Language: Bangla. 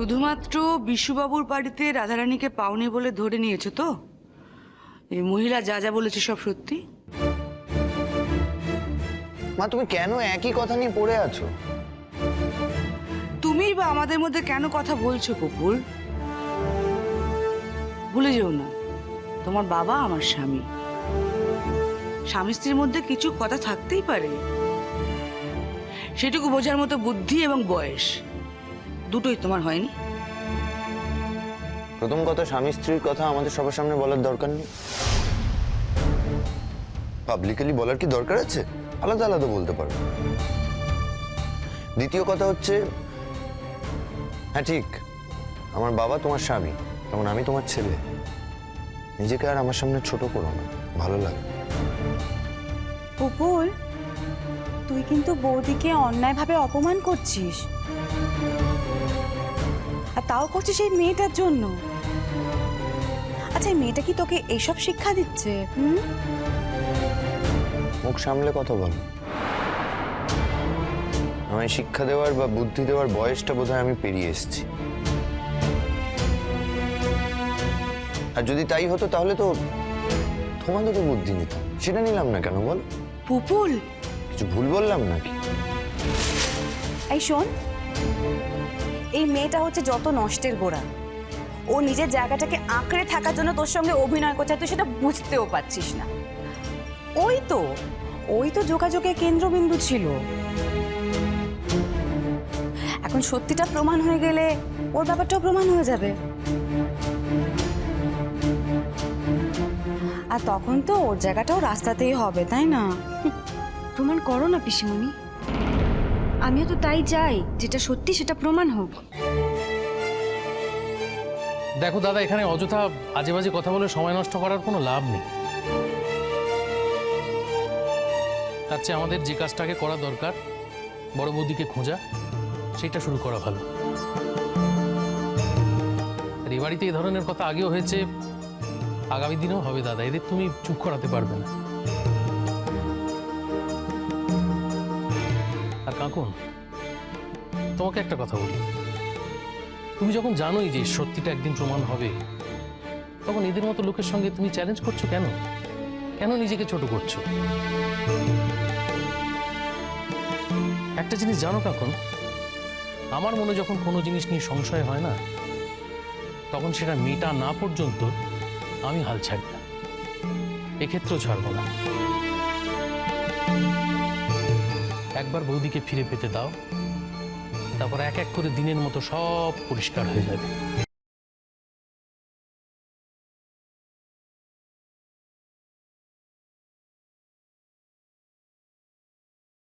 শুধুমাত্র বিশুবাবুর বাড়িতে রাধারানীকে পাওনি বলে ধরে নিয়েছে তো? এই মহিলা যা যা বলেছে সব সত্যি? মা, তুমি কেন একই কথা নিয়ে পড়ে আছো? তুমি বা আমাদের মধ্যে কেন কথা বলছো কপুর? ভুলে যেও না, তোমার বাবা আমার স্বামী। স্বামী স্ত্রীর মধ্যে কিছু কথা থাকতেই পারে, সেটুকু বোঝার মতো বুদ্ধি এবং বয়স দুটোই তোমার হয়নি। প্রথম কথা, স্বামী স্ত্রীর কথা আমাদের সবার সামনে বলার দরকার নেই। পাবলিকলি বলার কি দরকার আছে? আলাদা আলাদা বলতে পারো। দ্বিতীয় কথা হচ্ছে, হ্যাঁ ঠিক, আমার বাবা তোমার স্বামী, তেমন আমি তোমার ছেলে। নিজেকে আর আমার সামনে ছোট করো না, ভালো লাগে। পুপুল, তুই কিন্তু বৌদিকে অন্যায়ভাবে অপমান করছিস, আর তাও করছিস এই মেয়েটার জন্য। আচ্ছা, এই মেয়েটা কি তোকে এইসব শিক্ষা দিচ্ছে? মুখ সামলে কথা বলো। আমায় শিক্ষা দেওয়ার বা বুদ্ধি দেওয়ার বয়সটা বোধহয় আমি পেরিয়ে এসেছি। আর যদি তাই হতো তাহলে তো তোমাদেরও বুদ্ধি নিতাম, সেটা নিলাম না কেন বল? পুপুল, কিছু ভুল বললাম নাকি? এই শোন, এই মেয়েটা হচ্ছে যত নষ্টের গোড়া। ও নিজের জায়গাটাকে আঁকড়ে থাকার জন্য তোর সঙ্গে অভিনয় করছে, তুই সেটা বুঝতেও পারছিস না। ওই তো যোগাযোগের কেন্দ্রবিন্দু ছিল। এখন সত্যিটা প্রমাণ হয়ে গেলে ওর ব্যাপারটাও প্রমাণ হয়ে যাবে, আর তখন তো ওর জায়গাটাও রাস্তাতেই হবে, তাই না? প্রমাণ করো না পিসিমণি, আমিও তো তাই চাই, যেটা সত্যি সেটা প্রমাণ হোক। দেখো দাদা, এখানে অযথা আজে বাজে কথা বলে সময় নষ্ট করার কোনো লাভ নেই। তার চেয়ে আমাদের যে কাজটাকে করা দরকার, বড় বৌদিকে খোঁজা, সেটা শুরু করা ভালো। আর এ বাড়িতে এই ধরনের কথা আগেও হয়েছে, আগামী দিনেও হবে দাদা, এদের তুমি চুপ করাতে পারবে না। আর কাকুন, তোমাকে একটা কথা বলি, তুমি যখন জানোই যে সত্যিটা একদিন প্রমাণ হবে, তখন এদের মতো লোকের সঙ্গে তুমি চ্যালেঞ্জ করছো কেন? কেন নিজেকে ছোট করছো? একটা জিনিস জানো কাকুন, আমার মনে যখন কোনো জিনিস নিয়ে সংশয় হয় না, তখন সেটা মেটা না পর্যন্ত আমি হাল ছাড়ি না, এক্ষেত্রেও ছাড়বো না। একবার বৌদিকে ফিরে পেতে দাও, তারপর এক এক করে দিনের মতো সব পরিষ্কার হয়ে যাবে।